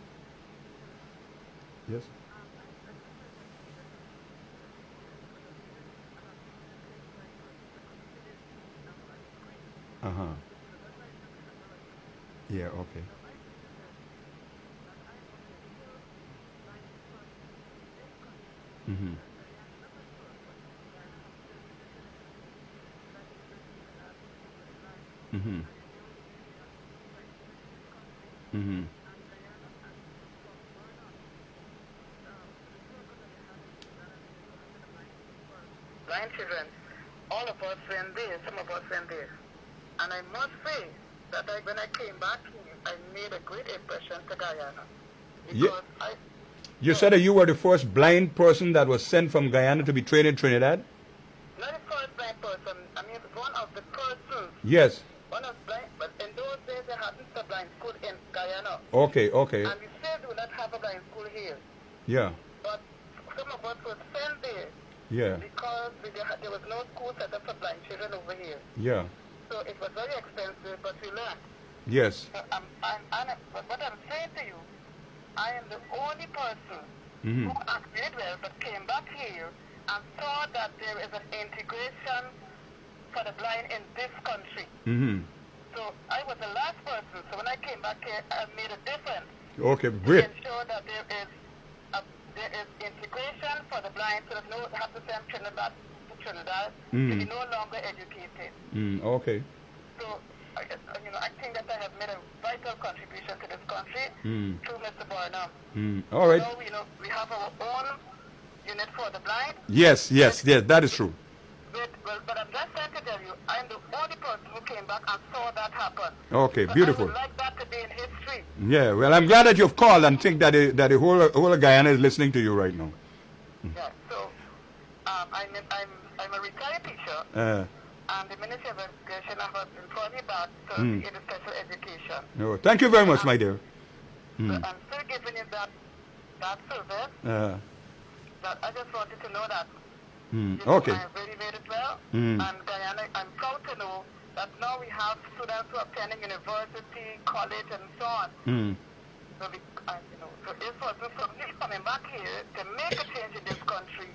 Yes. Uh-huh. Yeah, okay. Mm-hmm. Mm-hmm. Mm-hmm. Blind children, all of us went there, some of us went there. And I must say that when I came back here, I made a great impression to Guyana. Because You said that you were the first blind person that was sent from Guyana to be trained in Trinidad? not the first blind person, I mean one of the persons. Yes. One of blind, but in those days there hadn't a blind school in Guyana. Okay, okay. And we still do not have a blind school here. Yeah, But some of us were sent there yeah, because there was no school set up for blind children over here. yeah. So it was very expensive, but we learned. Yes. But what I'm saying to you, I am the only person Mm-hmm. who acted well but came back here and saw that there is an integration for the blind in this country. Mm-hmm. So So I was the last person. So when I came back here, I made a difference. Okay, To great. ensure that there is integration for the blind, so that no have to send Trinidad to Trinidad to be no longer educated. Okay. So I think that I have made a vital contribution to this country through Mr. Burnham. All right. Now we have our own unit for the blind. Yes, that is true. But I'm just trying to tell you, I'm the only person who came back and saw that happen. Okay, So beautiful. I would like that to be in history. Yeah, well, I'm glad that you've called and think that the whole of Guyana is listening to you right now. Yeah. So I'm a retired teacher, and the Ministry of Education has informed me back to be in special education. Oh, thank you very much, my dear. So I'm still giving you that service. That I just wanted to know that. Okay. I really made it well. And Guyana, I'm proud to know that now we have students who are attending university, college, and so on. So, so it was from me coming back here to make a change in this country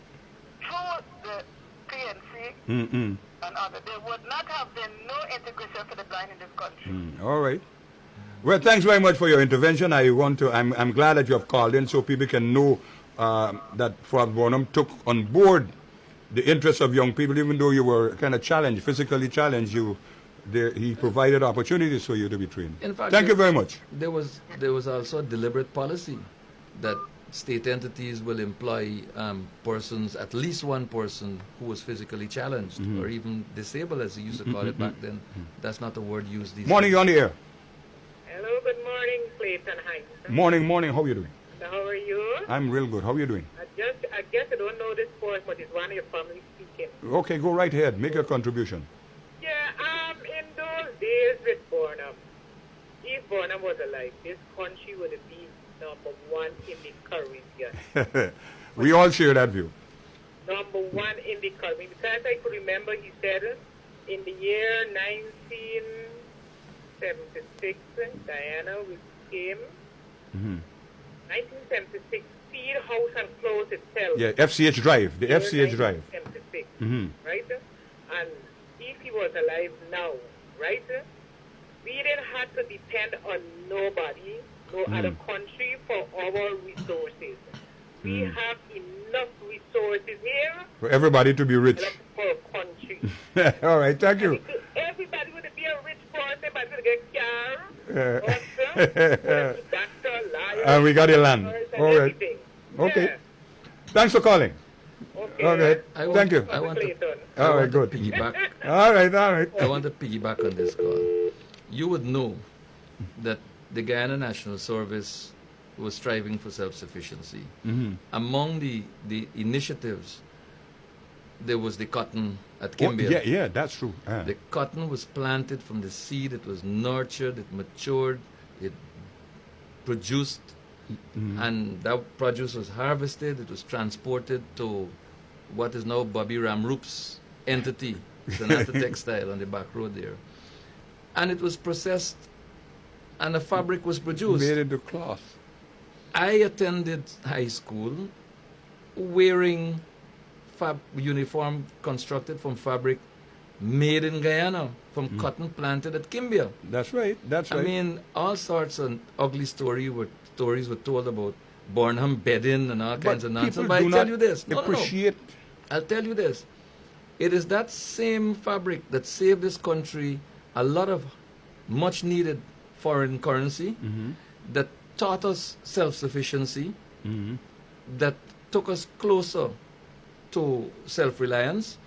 through the PNC and others. There would not have been no integration for the blind in this country. All right. Well, thanks very much for your intervention. I'm glad that you have called in so people can know that Forbes Burnham took on board the interests of young people, even though you were kind of challenged, physically challenged. He provided opportunities for you to be trained. In fact, Thank you very much. There was also a deliberate policy that state entities will employ persons, at least one person who was physically challenged or even disabled, as they used to call it back then. That's not the word used these Morning, days. you're on the air. Hello, good morning, Clayton Heights. Morning. How are you doing? How are you? I'm real good. How are you doing? I guess I don't know this sport, but it's one of your family speaking. Okay, go right ahead. Make your contribution. Yeah, in those days with Burnham, if Burnham was alive, this country would have been #1 in the Caribbean. We all share that view. #1 in the Caribbean. Because I could remember he said in the year 1976, Diana came. 1976, Speed House and Close itself. Yeah, FCH Drive. The FCH Drive. 1976, right? And if he was alive now, right? We didn't have to depend on nobody, no other country for our resources. We have enough resources here For everybody to be rich. for a country. All right, thank you. Everybody would be a rich person, everybody would get car, doctor, lawyer, And we got a land. and All right. everything. Okay. Yeah. Thanks for calling. Okay. All right. I want- Thank you. I want to Clayton. All right, good. piggyback. All right. I want to piggyback on this call. You would know that the Guyana National Service was striving for self-sufficiency. Among the initiatives, there was the cotton at Oh, Kimbia. yeah, that's true. The cotton was planted from the seed, it was nurtured, it matured, it produced, and that produce was harvested, it was transported to what is now Bobby Ramroop's entity, Sonata Textile on the back road there. And it was processed, and a fabric was produced. Made into cloth. I attended high school wearing uniform constructed from fabric made in Guyana, from cotton planted at Kimbia. That's right. That's right. I mean, all sorts of ugly stories were told about Burnham bedding and all kinds of nonsense. people But do I tell not you this. No. appreciate. I'll tell you this. It is that same fabric that saved this country a lot of much needed foreign currency, that taught us self-sufficiency, that took us closer to self-reliance.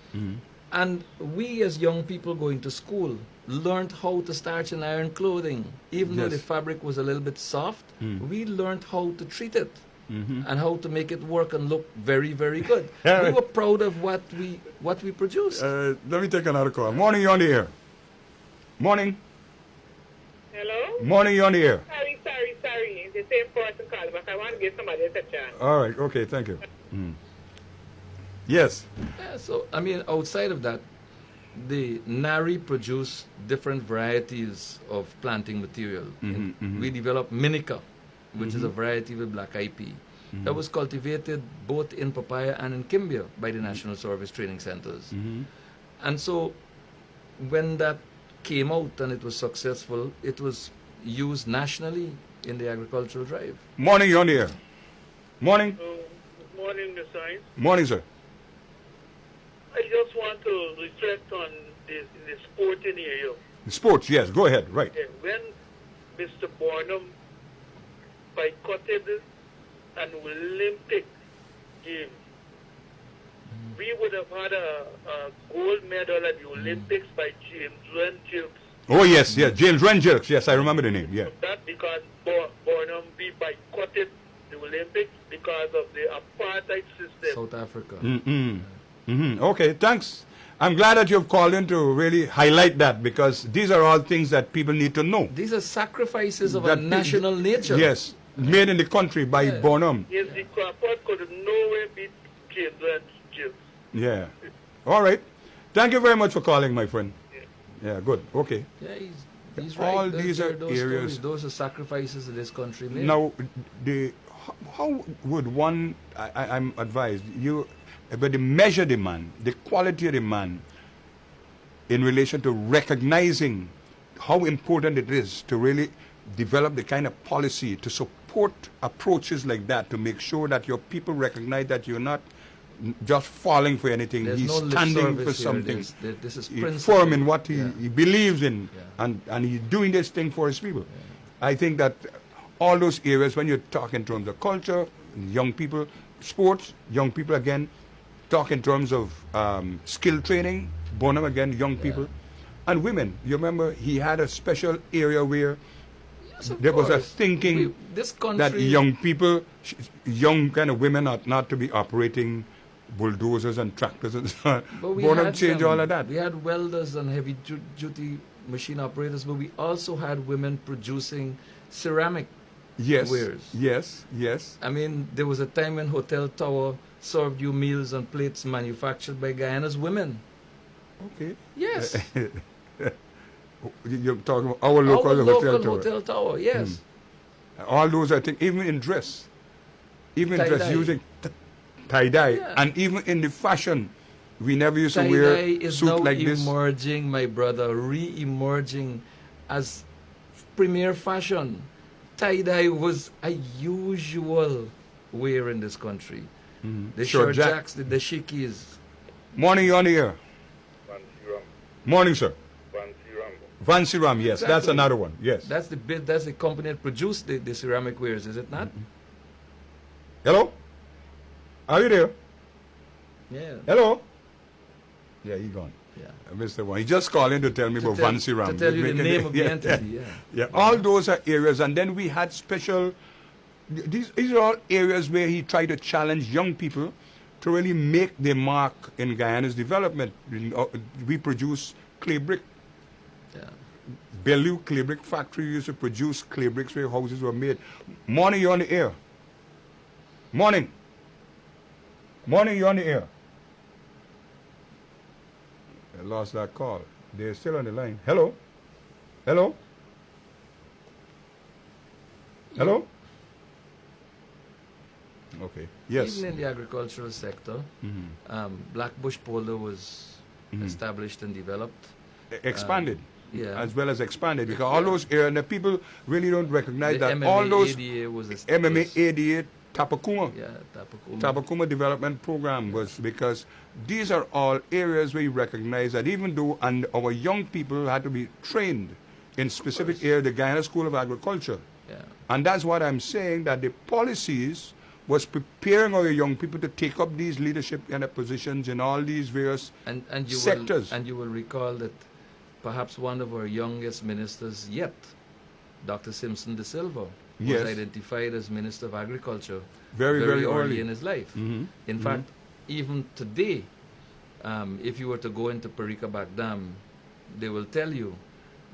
And we as young people going to school learned how to starch and iron clothing. Even though Yes. the fabric was a little bit soft, we learned how to treat it and how to make it work and look very, very good. Yeah. We were proud of what we produced. Let me take another call. Morning, you're on the air. Morning. Hello? Morning, you're on the air. Sorry. The same person called, but I want to give somebody else a chance. All right. Okay. Thank you. Yes. Yeah, so, I mean, outside of that, the NARI produced different varieties of planting material. We developed Minica, which is a variety with black eye pea. That was cultivated both in Papaya and in Kimbia by the National Service Training Centers. And so when that came out and it was successful, it was used nationally in the agricultural drive. Morning, you're on the air. Morning. Good morning, Mr. Hines. Morning, sir. I just want to reflect on the sporting area. Sports, yes, go ahead. Right. When Mr. Barnum boycotted an Olympic game, we would have had a gold medal at the Olympics by James Wren Gilks. Oh, yes, yes. James Wren Gilks. Yes, I remember the name. Yeah. That because Barnum boycotted the Olympics because of the apartheid system. South Africa. Okay, thanks. I'm glad that you've called in to really highlight that, because these are all things that people need to know. These are sacrifices of a That national nature. Yes, made in the country by Barnum. Yes, the Crawford could nowhere beat James Wren Gilks. Yeah. All right. Thank you very much for calling, my friend. Yeah, good. Okay. Yeah, he's right. All these are those areas. stories, those are sacrifices that this country made. Now, how would one, I'm advised, but the measure demand, the quality of demand in relation to recognizing how important it is to really develop the kind of policy to support approaches like that, to make sure that your people recognize that you're not just falling for anything. There's He's no lip standing service for here. something. This is He's principle. firm in what he believes in, Yeah. and he's doing this thing for his people. I think that all those areas, when you talk in terms of culture, young people, sports, young people again, talk in terms of skill training, Bonham again, young people, and women. You remember he had a special area where Yes, of there was a course. thinking This country, that young people, young kind of women are not to be operating bulldozers and tractors and so on. but we Bonham had changed them. all of that. We had welders and heavy duty machine operators, but we also had women producing ceramic Yes, wares. yes, yes. I mean, there was a time when Hotel Tower served you meals and plates manufactured by Guyana's women. Okay. Yes. You're talking about our local, Our local hotel tower. Hotel Tower, yes. All those, I think, even in dress, Tie-dye. using tie-dye, Yeah. and even in the fashion, we never used to Tie-dye wear is suit now like this. emerging, my brother, re-emerging as premier fashion. Tie-dye was a usual wear in this country. The Short short jack. jacks, the dashikis. Morning, you're on the air. Fancy Ram. Morning, sir. Fancy Ram. Vancy Ram, yes, that's Exactly. another one. Yes. That's the company that produced the ceramic wares, is it not? Hello? Are you there? Yeah. Hello? Yeah, he gone. Yeah. Mr. One. He just called in to tell me about Vancy Ram. To tell you the Making name of the yeah, entity, yeah. Yeah, all those are areas, and then we had special. These are all areas where he tried to challenge young people to really make their mark in Guyana's development. We produce clay brick. Yeah. Bellew Clay Brick Factory used to produce clay bricks where houses were made. Morning, you're on the air. Morning. Morning, you're on the air. I lost that call. They're still on the line. Hello? Hello? Hello? Okay. Yes. Even in the agricultural sector, Black Bush Polder was established and developed. Expanded. Yeah. As well as expanded, because all those areas, and the people really don't recognize The that MMA all those ADA was MMA 88 Tapakuma. Yeah, Tapakuma. Tabakuma Development Program was because these are all areas where you recognize that even though and our young people had to be trained in specific area, the Guyana School of Agriculture. Yeah. And that's what I'm saying, that the policies was preparing our young people to take up these leadership kind of positions in all these various And you sectors. Will, and you will recall that perhaps one of our youngest ministers yet, Dr. Simpson De Silva, Yes. was identified as Minister of Agriculture Very, very early. in his life. Mhm. In fact, even today, if you were to go into Parika Dam, they will tell you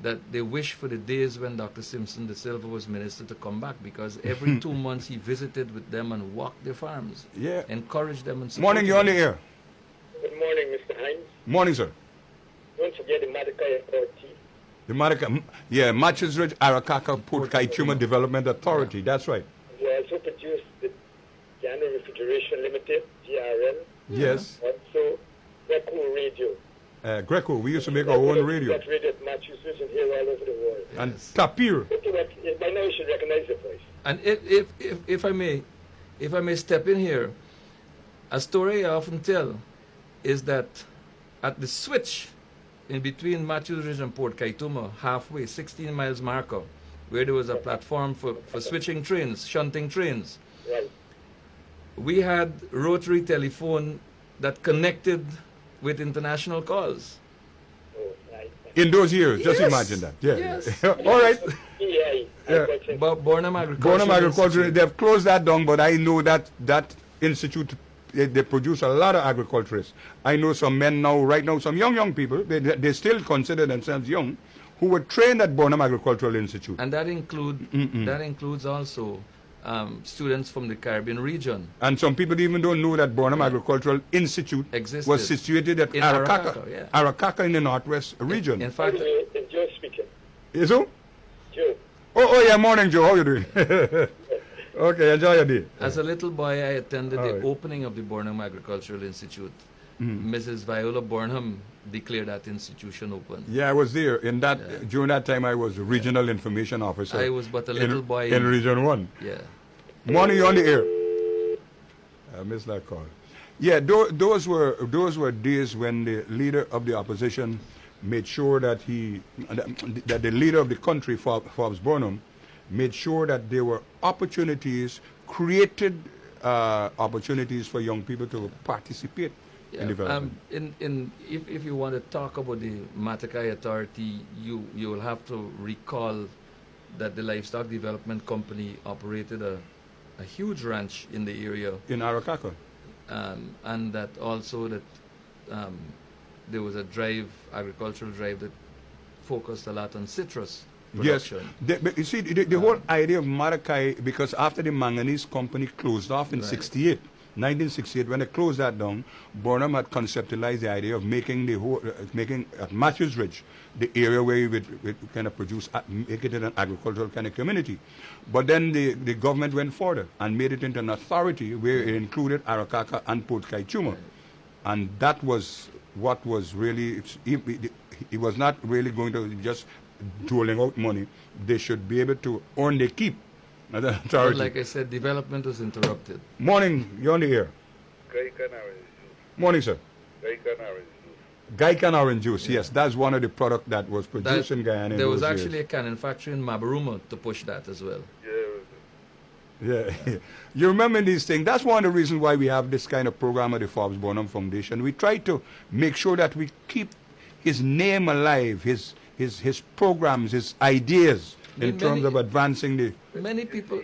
that they wish for the days when Dr. Simpson De Silva was minister to come back, because every 2 months he visited with them and walked their farms, Yeah. encouraged them and supported Morning, you're on the them. air. Good morning, Mr. Hines. Morning, sir. Don't forget the Madakai Authority. The Matches Ridge Arakaka Port Kaituma Development Authority. That's right. They also produced the Guyana Refrigeration Limited, GRL. Yes. Also, Reco Radio. Greco. We used to make our own radio. That radio at Matthews and here all over the world. And Yes. Tapir. By now you should recognize the voice. And if I may step in here, a story I often tell is that at the switch in between Matthews Ridge and Port Kaituma, halfway, 16 miles marker, where there was a platform for switching trains, shunting trains, Right. we had rotary telephone that connected with international calls. Oh, right. In those years, just Yes. imagine that. Yeah. Yes. All right. Yeah. Yeah. But Bornham Agriculture Bonham Agriculture, Institute- they've closed that down, but I know that that institute, they produce a lot of agriculturists. I know some men now, right now, some young people, they still consider themselves young, who were trained at Bonham Agricultural Institute. and that includes also students from the Caribbean region. And some people even don't know that Bonham Agricultural Institute Existed. was situated at In Arakaca, Arakaca, yeah. Arakaca in the northwest region. In By fact, the way, Joe speaking. Is so? Joe. Oh, yeah, morning, Joe. How you doing? Okay, enjoy your day. as a little boy, I attended All the right. opening of the Bornham Agricultural Institute. Mrs. Viola Bornham declared that institution open. Yeah, I was there. Yeah. During that time, I was regional information officer. I was but a little boy in Region 1. Yeah. Morning, you on the air. I missed that call. Yeah, those were days when the leader of the opposition made sure that that the leader of the country, Forbes Burnham, made sure that there were opportunities, created opportunities for young people to participate in development. If you want to talk about the Matakai Authority, you will have to recall that the Livestock Development Company operated a huge ranch in the area, In Arakaca. and that also that there was a agricultural drive that focused a lot on citrus Yes. production. But you see, the whole idea of Marakai, because after the manganese company closed off in Right. 1968, when they closed that down, Burnham had conceptualized the idea of making making at Matthews Ridge the area where we would kind of produce, make it an agricultural kind of community. But then the government went further and made it into an authority where it included Arakaca and Port Kaituma. And that was what was really, it was not really going to just doling out money. They should be able to earn their keep. As an But authority. like I said, development was interrupted. Morning, you're on the air. Gaikan orange juice. Morning, sir. Gaikan orange juice. Gaikan orange juice, yes, that's one of the products that was produced in Guyana. in There was those actually years. a canning factory in Mabaruma to push that as well. Yeah. Yeah, you remember these things. That's one of the reasons why we have this kind of program at the Forbes Burnham Foundation. We try to make sure that we keep his name alive, his programs, his ideas in terms of advancing the. Many people.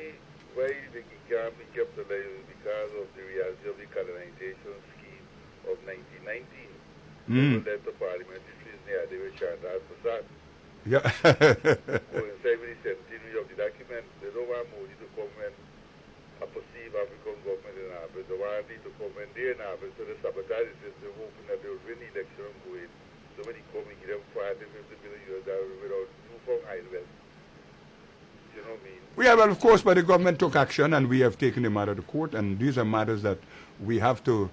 Why the can't be kept alive is because of the reality of the colonization scheme of 1919. Mm. Led to Parliament, it is near the Chantal Prasad. Yeah. Coincide with the centenary of the document, they don't want Modi to come and perceive African government in Africa. They want it to come and they in Africa, so they sabotage the system, hoping that they will win the election and go in. So when he come and give them 40, 50 million US dollars without newfound highway. You know what I mean? Yeah, well, of course, but the government took action and we have taken the matter to court, and these are matters that we have to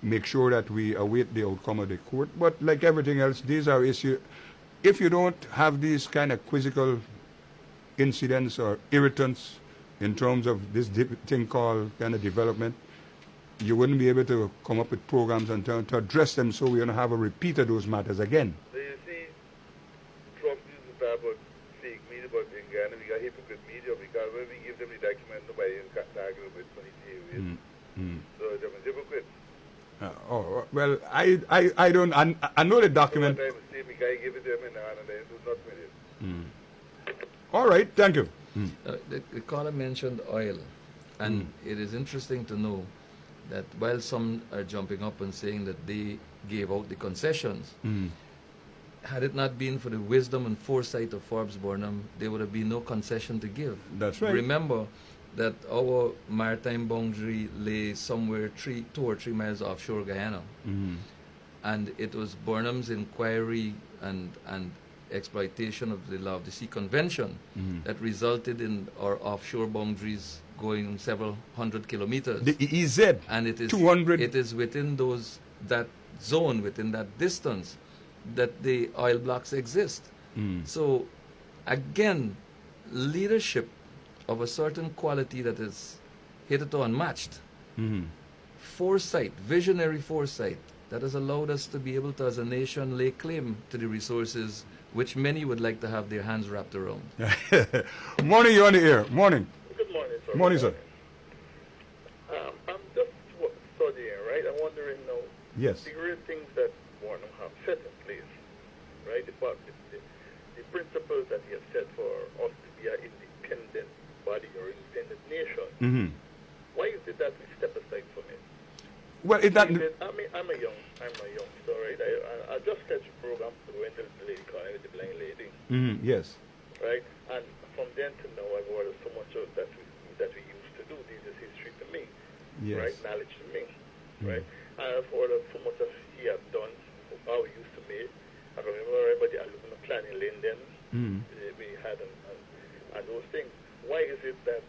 make sure that we await the outcome of the court. But like everything else, these are issues. If you don't have these kind of quizzical incidents or irritants in terms of this thing called kind of development, you wouldn't be able to come up with programs and to address them so we don't have a repeat of those matters again. So you see, Trump used to talk about fake media, but in Ghana we got hypocrite media because when we give them the document, nobody can argue with funny theories. So they're hypocrites. Well, I don't, I know the document. Sometimes the same guy give it to them in the hand and they do not with it. All right, thank you. The caller mentioned oil, and it is interesting to know that while some are jumping up and saying that they gave out the concessions, had it not been for the wisdom and foresight of Forbes Burnham, there would have been no concession to give. That's right. Remember that our maritime boundary lay somewhere 2 or 3 miles offshore Guyana, and it was Burnham's inquiry and exploitation of the Law of the Sea Convention that resulted in our offshore boundaries going several hundred kilometers. The EEZ, and it is 200. It is within that zone, within that distance, that the oil blocks exist. So, again, leadership of a certain quality that is hitherto unmatched. Foresight, visionary foresight, that has allowed us to be able to, as a nation, lay claim to the resources which many would like to have their hands wrapped around. Morning, you're on the air. Morning. Good morning, sir. Morning, sir. I'm just studying, right? I'm wondering now, Yes. the great things that Warnham have set in place, right? The principles that he has set for us to be an independent body or independent nation. Why is it that we step aside from it? Well, it not. I'm a youngster, right? I just catch a program when the lady called the blind lady, Yes. right? And from then to now, I've heard so much of that we used to do. This is history to me, Yes. right? Knowledge to me, right? I've heard of so much of he has done, how we used to make. I remember everybody aluminum plan in Linden, we had and those things. Why is it that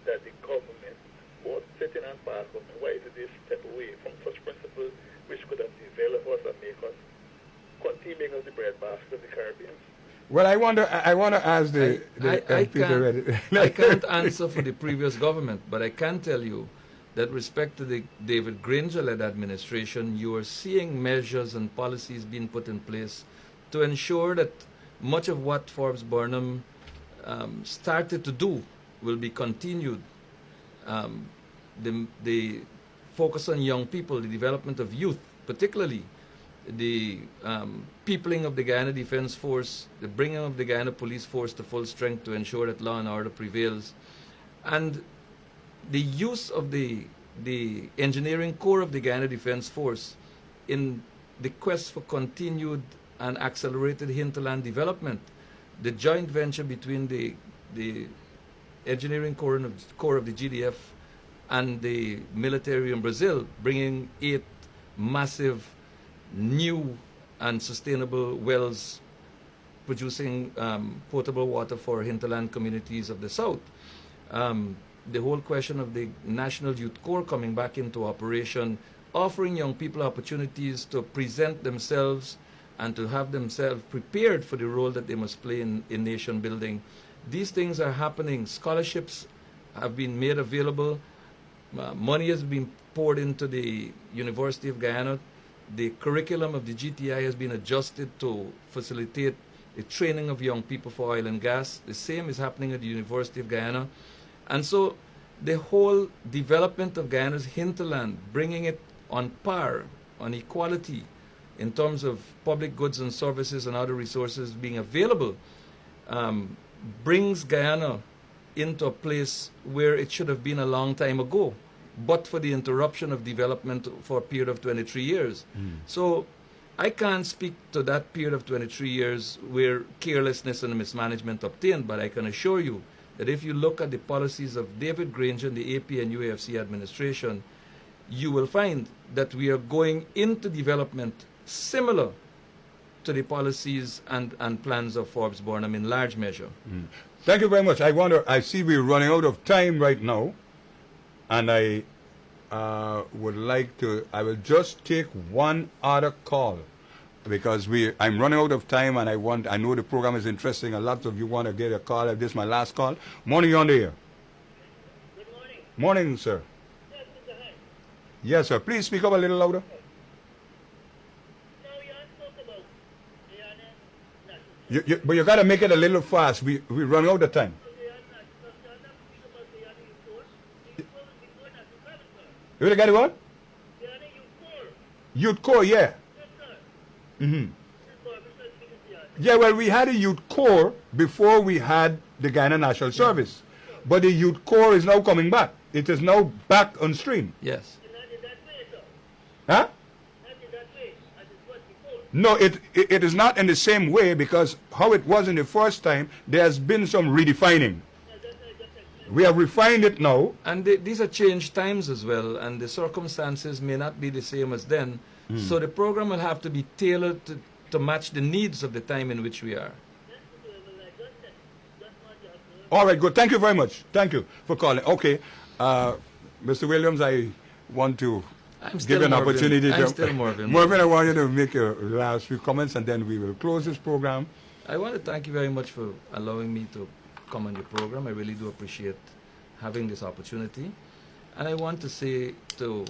the government, both sitting and past government, why is it they step away from such principles which could have developed us and make us continue making us the breadbasket of the Caribbean? Well, I want to ask the I can't answer for the previous government, but I can tell you that respect to the David Granger-led administration, you are seeing measures and policies being put in place to ensure that much of what Forbes Burnham started to do will be continued. The focus on young people, the development of youth, particularly the peopling of the Guyana Defense Force, the bringing of the Guyana Police Force to full strength to ensure that law and order prevails, and the use of the engineering core of the Guyana Defense Force in the quest for continued and accelerated hinterland development. The joint venture between the engineering core of the GDF and the military in Brazil, bringing 8 massive new and sustainable wells producing potable water for hinterland communities of the South. The whole question of the National Youth Corps coming back into operation, offering young people opportunities to present themselves and to have themselves prepared for the role that they must play in nation building. These things are happening. Scholarships have been made available. Money has been poured into the University of Guyana. The curriculum of the GTI has been adjusted to facilitate the training of young people for oil and gas. The same is happening at the University of Guyana. And so the whole development of Guyana's hinterland, bringing it on par, on equality in terms of public goods and services and other resources being available, brings Guyana into a place where it should have been a long time ago, but for the interruption of development for a period of 23 years. So I can't speak to that period of 23 years where carelessness and mismanagement obtained, but I can assure you that if you look at the policies of David Granger and the AP and UAFC administration, you will find that we are going into development similar to the policies and plans of Forbes Burnham in large measure. Thank you very much. I see we're running out of time right now, and I would like to, I will just take one other call because I'm running out of time, and I know the program is interesting, and lots of you want to get a call. This is my last call. Morning, you're on the air. Good morning. Morning, sir. Yes, Mr. Hyde. Yes, sir. Please speak up a little louder. Now, you spoke about Guyana National. But you got to make it a little fast. We're running out of time. You really got it what? Youth Corps, yeah. Yeah, well, we had a Youth Corps before we had the Guyana National Service. But the Youth Corps is now coming back. It is now back on stream. Yes. Huh? No, it is not in the same way, because how it was in the first time, there has been some redefining. We have refined it now. And these are changed times as well, and the circumstances may not be the same as then. So the program will have to be tailored to match the needs of the time in which we are. All right, good. Thank you very much. Thank you for calling. Okay, Mr. Williams, I want to I'm give still you an Marvin. opportunity I'm to... still Marvin. Marvin, I want you to make your last few comments and then we will close this program. I want to thank you very much for allowing me to come on your program. I really do appreciate having this opportunity. And I want to say to